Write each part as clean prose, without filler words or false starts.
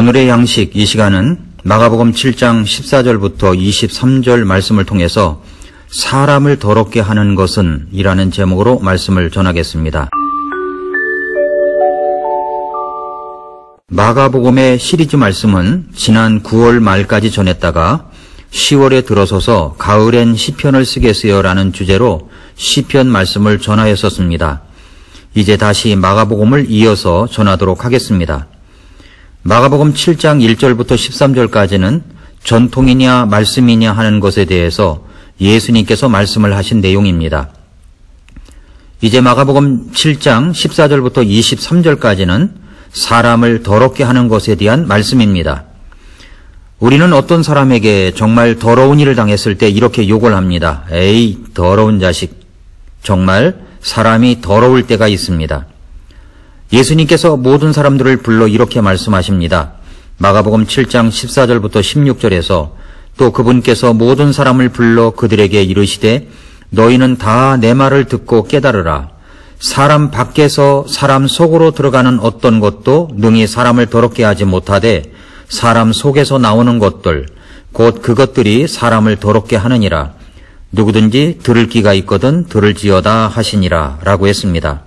오늘의 양식 이 시간은 마가복음 7장 14절부터 23절 말씀을 통해서 사람을 더럽게 하는 것은 이라는 제목으로 말씀을 전하겠습니다. 마가복음의 시리즈 말씀은 지난 9월 말까지 전했다가 10월에 들어서서 가을엔 시편을 쓰겠어요라는 주제로 시편 말씀을 전하였었습니다. 이제 다시 마가복음을 이어서 전하도록 하겠습니다. 마가복음 7장 1절부터 13절까지는 전통이냐 말씀이냐 하는 것에 대해서 예수님께서 말씀을 하신 내용입니다. 이제 마가복음 7장 14절부터 23절까지는 사람을 더럽게 하는 것에 대한 말씀입니다. 우리는 어떤 사람에게 정말 더러운 일을 당했을 때 이렇게 욕을 합니다. 에이, 더러운 자식. 정말 사람이 더러울 때가 있습니다. 예수님께서 모든 사람들을 불러 이렇게 말씀하십니다. 마가복음 7장 14절부터 16절에서 또 그분께서 모든 사람을 불러 그들에게 이르시되 너희는 다 내 말을 듣고 깨달으라. 사람 밖에서 사람 속으로 들어가는 어떤 것도 능히 사람을 더럽게 하지 못하되 사람 속에서 나오는 것들 곧 그것들이 사람을 더럽게 하느니라. 누구든지 들을 귀가 있거든 들을지어다 하시니라 라고 했습니다.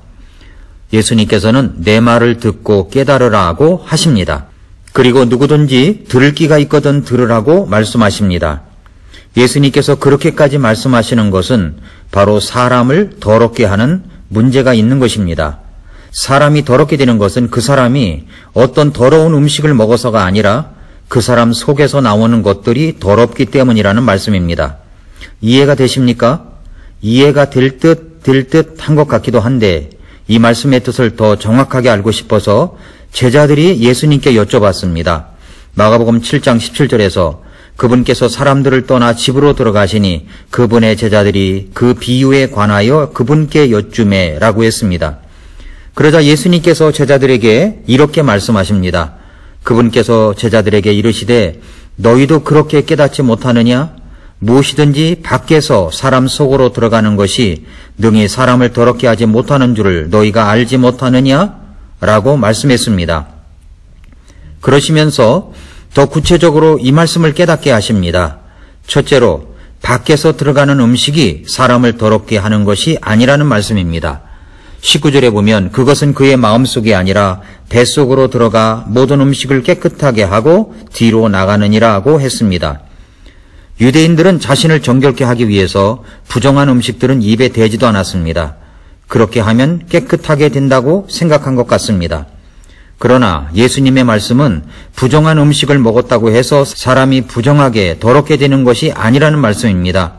예수님께서는 내 말을 듣고 깨달으라고 하십니다. 그리고 누구든지 들을 귀가 있거든 들으라고 말씀하십니다. 예수님께서 그렇게까지 말씀하시는 것은 바로 사람을 더럽게 하는 문제가 있는 것입니다. 사람이 더럽게 되는 것은 그 사람이 어떤 더러운 음식을 먹어서가 아니라 그 사람 속에서 나오는 것들이 더럽기 때문이라는 말씀입니다. 이해가 되십니까? 이해가 될 듯 한 것 같기도 한데 이 말씀의 뜻을 더 정확하게 알고 싶어서 제자들이 예수님께 여쭤봤습니다. 마가복음 7장 17절에서 그분께서 사람들을 떠나 집으로 들어가시니 그분의 제자들이 그 비유에 관하여 그분께 여쭈매 라고 했습니다. 그러자 예수님께서 제자들에게 이렇게 말씀하십니다. 그분께서 제자들에게 이르시되 너희도 그렇게 깨닫지 못하느냐? 무엇이든지 밖에서 사람 속으로 들어가는 것이 능히 사람을 더럽게 하지 못하는 줄을 너희가 알지 못하느냐? 라고 말씀했습니다. 그러시면서 더 구체적으로 이 말씀을 깨닫게 하십니다. 첫째로 밖에서 들어가는 음식이 사람을 더럽게 하는 것이 아니라는 말씀입니다. 19절에 보면 그것은 그의 마음속이 아니라 뱃속으로 들어가 모든 음식을 깨끗하게 하고 뒤로 나가느니라고 했습니다. 유대인들은 자신을 정결케 하기 위해서 부정한 음식들은 입에 대지도 않았습니다. 그렇게 하면 깨끗하게 된다고 생각한 것 같습니다. 그러나 예수님의 말씀은 부정한 음식을 먹었다고 해서 사람이 부정하게 더럽게 되는 것이 아니라는 말씀입니다.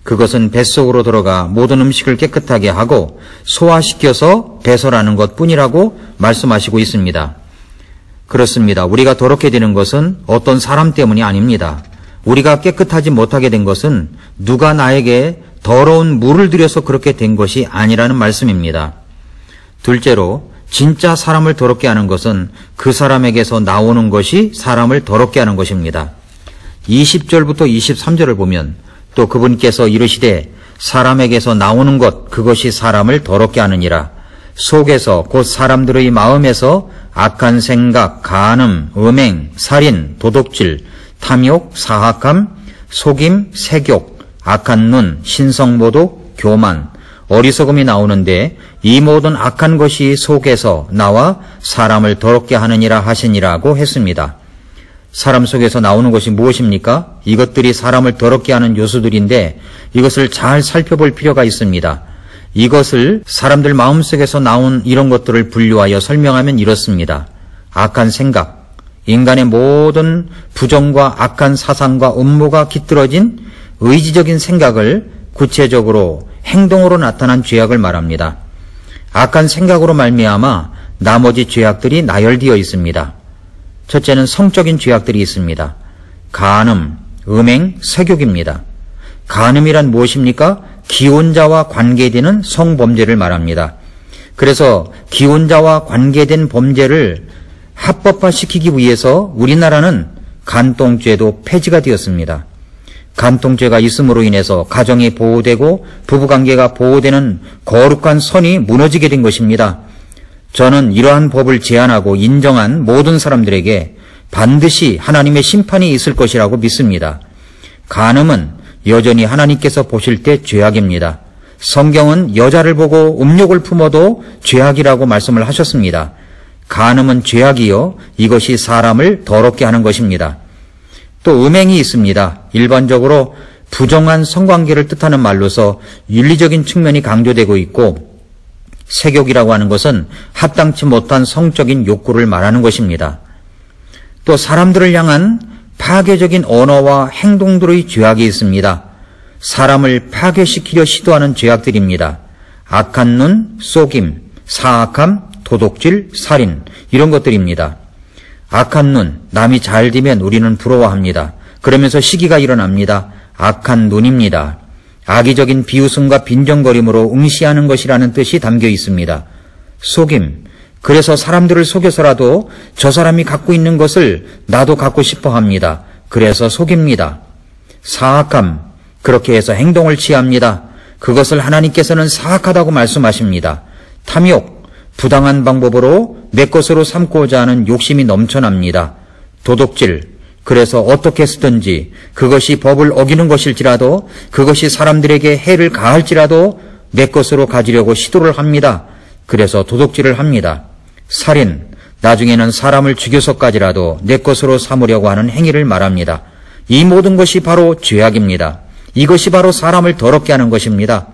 그것은 뱃속으로 들어가 모든 음식을 깨끗하게 하고 소화시켜서 배설하는 것뿐이라고 말씀하시고 있습니다. 그렇습니다. 우리가 더럽게 되는 것은 어떤 사람 때문이 아닙니다. 우리가 깨끗하지 못하게 된 것은 누가 나에게 더러운 물을 들여서 그렇게 된 것이 아니라는 말씀입니다. 둘째로 진짜 사람을 더럽게 하는 것은 그 사람에게서 나오는 것이 사람을 더럽게 하는 것입니다. 20절부터 23절을 보면 또 그분께서 이르시되 사람에게서 나오는 것 그것이 사람을 더럽게 하느니라. 속에서 곧 사람들의 마음에서 악한 생각, 간음, 음행, 살인, 도둑질, 탐욕, 사악함, 속임, 색욕, 악한 눈, 신성모독, 교만, 어리석음이 나오는데 이 모든 악한 것이 속에서 나와 사람을 더럽게 하느니라 하시니라고 했습니다. 사람 속에서 나오는 것이 무엇입니까? 이것들이 사람을 더럽게 하는 요소들인데 이것을 잘 살펴볼 필요가 있습니다. 이것을 사람들 마음속에서 나온 이런 것들을 분류하여 설명하면 이렇습니다. 악한 생각, 인간의 모든 부정과 악한 사상과 음모가 깃들어진 의지적인 생각을 구체적으로 행동으로 나타난 죄악을 말합니다. 악한 생각으로 말미암아 나머지 죄악들이 나열되어 있습니다. 첫째는 성적인 죄악들이 있습니다. 간음, 음행, 색욕입니다. 간음이란 무엇입니까? 기혼자와 관계되는 성범죄를 말합니다. 그래서 기혼자와 관계된 범죄를 합법화시키기 위해서 우리나라는 간통죄도 폐지가 되었습니다. 간통죄가 있음으로 인해서 가정이 보호되고 부부관계가 보호되는 거룩한 선이 무너지게 된 것입니다. 저는 이러한 법을 제안하고 인정한 모든 사람들에게 반드시 하나님의 심판이 있을 것이라고 믿습니다. 간음은 여전히 하나님께서 보실 때 죄악입니다. 성경은 여자를 보고 음욕을 품어도 죄악이라고 말씀을 하셨습니다. 간음은 죄악이요, 이것이 사람을 더럽게 하는 것입니다. 또 음행이 있습니다. 일반적으로 부정한 성관계를 뜻하는 말로서 윤리적인 측면이 강조되고 있고, 색욕이라고 하는 것은 합당치 못한 성적인 욕구를 말하는 것입니다. 또 사람들을 향한 파괴적인 언어와 행동들의 죄악이 있습니다. 사람을 파괴시키려 시도하는 죄악들입니다. 악한 눈, 속임, 사악함, 도둑질, 살인, 이런 것들입니다. 악한 눈, 남이 잘 되면 우리는 부러워합니다. 그러면서 시기가 일어납니다. 악한 눈입니다. 악의적인 비웃음과 빈정거림으로 응시하는 것이라는 뜻이 담겨 있습니다. 속임, 그래서 사람들을 속여서라도 저 사람이 갖고 있는 것을 나도 갖고 싶어 합니다. 그래서 속입니다. 사악함, 그렇게 해서 행동을 취합니다. 그것을 하나님께서는 사악하다고 말씀하십니다. 탐욕, 부당한 방법으로 내 것으로 삼고자 하는 욕심이 넘쳐납니다. 도둑질, 그래서 어떻게 쓰든지 그것이 법을 어기는 것일지라도 그것이 사람들에게 해를 가할지라도 내 것으로 가지려고 시도를 합니다. 그래서 도둑질을 합니다. 살인, 나중에는 사람을 죽여서까지라도 내 것으로 삼으려고 하는 행위를 말합니다. 이 모든 것이 바로 죄악입니다. 이것이 바로 사람을 더럽게 하는 것입니다.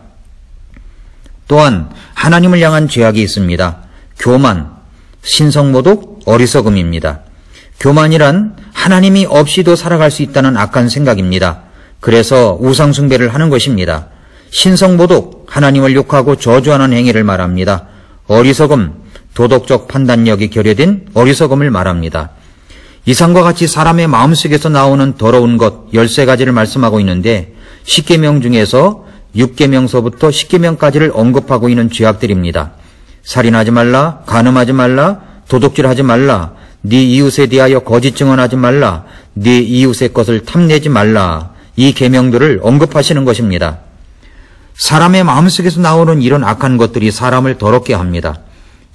또한 하나님을 향한 죄악이 있습니다. 교만, 신성모독, 어리석음입니다. 교만이란 하나님이 없이도 살아갈 수 있다는 악한 생각입니다. 그래서 우상숭배를 하는 것입니다. 신성모독, 하나님을 욕하고 저주하는 행위를 말합니다. 어리석음, 도덕적 판단력이 결여된 어리석음을 말합니다. 이상과 같이 사람의 마음속에서 나오는 더러운 것 13가지를 말씀하고 있는데 10계명 중에서 6계명서부터 10계명까지를 언급하고 있는 죄악들입니다. 살인하지 말라, 간음하지 말라, 도둑질하지 말라, 네 이웃에 대하여 거짓 증언하지 말라, 네 이웃의 것을 탐내지 말라, 이 계명들을 언급하시는 것입니다. 사람의 마음속에서 나오는 이런 악한 것들이 사람을 더럽게 합니다.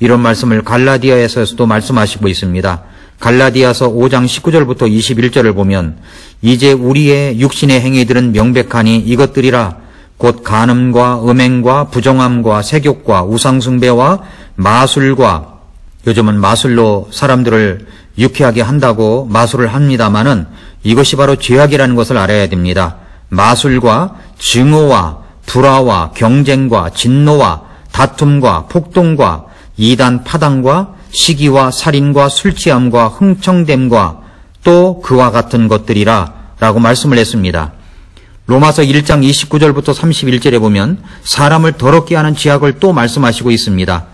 이런 말씀을 갈라디아에서도 말씀하시고 있습니다. 갈라디아서 5장 19절부터 21절을 보면 이제 우리의 육신의 행위들은 명백하니 이것들이라 곧 간음과 음행과 부정함과 색욕과 우상숭배와 마술과, 요즘은 마술로 사람들을 유쾌하게 한다고 마술을 합니다마는 이것이 바로 죄악이라는 것을 알아야 됩니다. 마술과 증오와 불화와 경쟁과 진노와 다툼과 폭동과 이단 파당과 시기와 살인과 술취함과 흥청됨과 또 그와 같은 것들이라 라고 말씀을 했습니다. 로마서 1장 29절부터 31절에 보면 사람을 더럽게 하는 죄악을 또 말씀하시고 있습니다.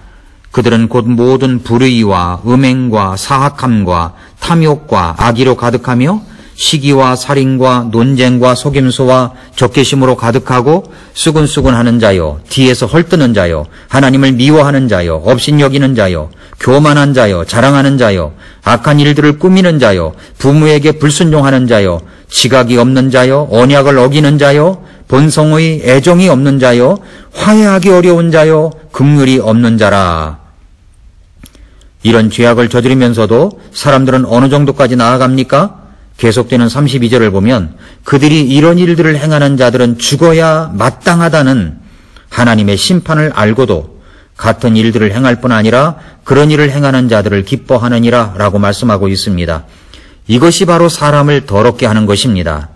그들은 곧 모든 불의와 음행과 사악함과 탐욕과 악의로 가득하며 시기와 살인과 논쟁과 속임수와 적개심으로 가득하고 수근수근하는 자요, 뒤에서 헐뜯는 자요, 하나님을 미워하는 자요, 업신여기는 자요, 교만한 자요, 자랑하는 자요, 악한 일들을 꾸미는 자요, 부모에게 불순종하는 자요, 지각이 없는 자요, 언약을 어기는 자요, 본성의 애정이 없는 자요, 화해하기 어려운 자요, 긍휼이 없는 자라. 이런 죄악을 저지르면서도 사람들은 어느 정도까지 나아갑니까? 계속되는 32절을 보면 그들이 이런 일들을 행하는 자들은 죽어야 마땅하다는 하나님의 심판을 알고도 같은 일들을 행할 뿐 아니라 그런 일을 행하는 자들을 기뻐하느니라 라고 말씀하고 있습니다. 이것이 바로 사람을 더럽게 하는 것입니다.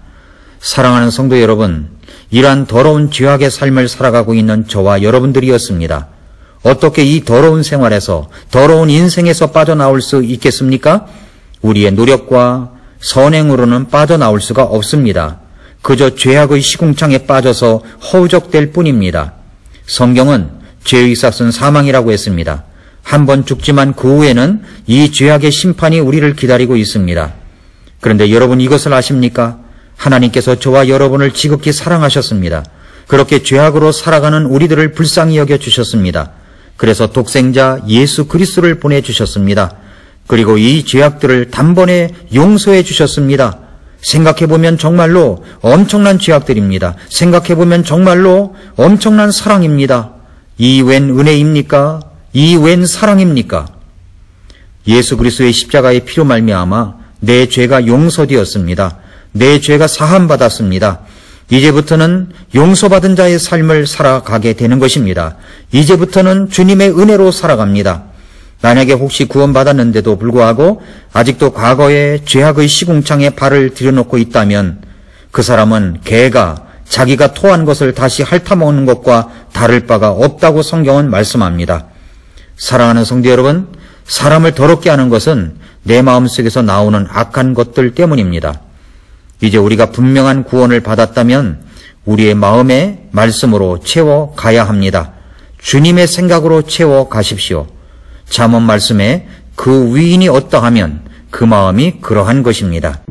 사랑하는 성도 여러분, 이러한 더러운 죄악의 삶을 살아가고 있는 저와 여러분들이었습니다. 어떻게 이 더러운 생활에서, 더러운 인생에서 빠져나올 수 있겠습니까? 우리의 노력과 선행으로는 빠져나올 수가 없습니다. 그저 죄악의 시궁창에 빠져서 허우적될 뿐입니다. 성경은 죄의 삭은 사망이라고 했습니다. 한 번 죽지만 그 후에는 이 죄악의 심판이 우리를 기다리고 있습니다. 그런데 여러분 이것을 아십니까? 하나님께서 저와 여러분을 지극히 사랑하셨습니다. 그렇게 죄악으로 살아가는 우리들을 불쌍히 여겨주셨습니다. 그래서 독생자 예수 그리스도를 보내주셨습니다. 그리고 이 죄악들을 단번에 용서해 주셨습니다. 생각해보면 정말로 엄청난 죄악들입니다. 생각해보면 정말로 엄청난 사랑입니다. 이 웬 은혜입니까? 이 웬 사랑입니까? 예수 그리스도의 십자가의 피로 말미암아 내 죄가 용서되었습니다. 내 죄가 사함받았습니다. 이제부터는 용서받은 자의 삶을 살아가게 되는 것입니다. 이제부터는 주님의 은혜로 살아갑니다. 만약에 혹시 구원받았는데도 불구하고 아직도 과거의 죄악의 시궁창에 발을 들여놓고 있다면 그 사람은 개가 자기가 토한 것을 다시 핥아먹는 것과 다를 바가 없다고 성경은 말씀합니다. 사랑하는 성도 여러분, 사람을 더럽게 하는 것은 내 마음속에서 나오는 악한 것들 때문입니다. 이제 우리가 분명한 구원을 받았다면 우리의 마음에 말씀으로 채워가야 합니다. 주님의 생각으로 채워가십시오. 잠언 말씀에 그 위인이 어떠하면 그 마음이 그러한 것입니다.